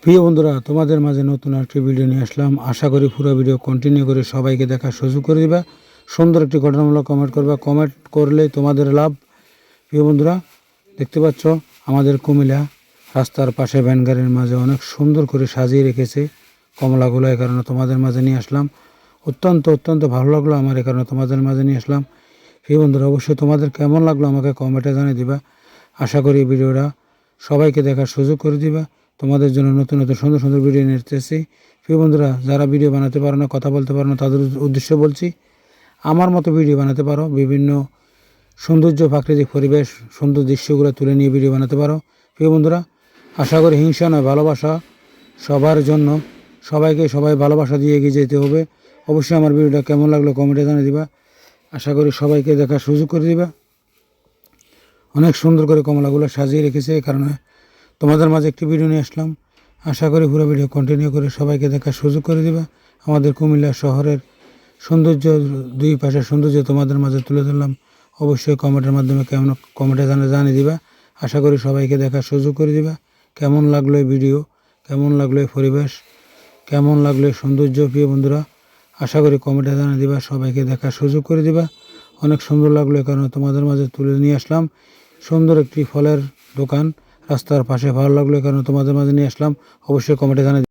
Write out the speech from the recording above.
প্রিয় বন্ধুরা, তোমাদের মাঝে নতুন একটি ভিডিও নিয়ে আসলাম। আশা করি পুরো ভিডিও কন্টিনিউ করে সবাইকে দেখার সুযোগ করে দিবা। সুন্দর একটি ঘটনামূলক কমেন্ট করবা। কমেন্ট করলে তোমাদের লাভ। প্রিয় বন্ধুরা, দেখতে পাচ্ছ আমাদের কুমিল্লা রাস্তার পাশে ভ্যান গাড়ির মাঝে অনেক সুন্দর করে সাজিয়ে রেখেছে কমলাগুলো। এই কারণে তোমাদের মাঝে নিয়ে আসলাম। অত্যন্ত ভালো লাগলো আমার, এই কারণে তোমাদের মাঝে নিয়ে আসলাম। প্রিয় বন্ধুরা, অবশ্যই তোমাদের কেমন লাগলো আমাকে কমেন্টে জানিয়ে দিবা। আশা করি ভিডিওটা সবাইকে দেখার সুযোগ করে দিবা। তোমাদের জন্য নতুন সুন্দর ভিডিও নিয়ে এসেছি। প্রিয় বন্ধুরা, যারা ভিডিও বানাতে পারো না, কথা বলতে পারো না, তাদের উদ্দেশ্য বলছি, আমার মতো ভিডিও বানাতে পারো। বিভিন্ন সৌন্দর্য, প্রাকৃতিক পরিবেশ, সুন্দর দৃশ্যগুলো তুলে নিয়ে ভিডিও বানাতে পারো। প্রিয় বন্ধুরা, আশা করি হিংসা নয়, ভালোবাসা সবার জন্য। সবাই ভালোবাসা দিয়ে এগিয়ে যেতে হবে। অবশ্যই আমার ভিডিওটা কেমন লাগলো কমেন্টে জানিয়ে দিবা। আশা করি সবাইকে দেখার সুযোগ করে দিবা। অনেক সুন্দর করে কমলাগুলো সাজিয়ে রেখেছে, এই কারণে তোমাদের মাঝে একটি ভিডিও নিয়ে আসলাম। আশা করি পুরো ভিডিও কন্টিনিউ করে সবাইকে দেখার সুযোগ করে দিবা। আমাদের কুমিল্লা শহরের সৌন্দর্য, দুই পাশের সৌন্দর্য তোমাদের মাঝে তুলে ধরলাম। অবশ্যই কমেন্টের মাধ্যমে কমেন্টে জানিয়ে দিবা। আশা করি সবাইকে দেখার সুযোগ করে দিবা। কেমন লাগলো এই ভিডিও, কেমন লাগলো এই পরিবেশ, কেমন লাগলো এই সৌন্দর্য। প্রিয় বন্ধুরা, আশা করি কমেন্টে জানিয়ে দিবা, সবাইকে দেখার সুযোগ করে দিবা। অনেক সুন্দর লাগলো, এই কারণে তোমাদের মাঝে তুলে নিয়ে আসলাম। সুন্দর একটি ফলের দোকান রাস্তার পাশে, ভালো লাগলো, এই কারণে তোমাদের মাঝে নিয়ে আসলাম। অবশ্যই কমেন্টে জানিয়ে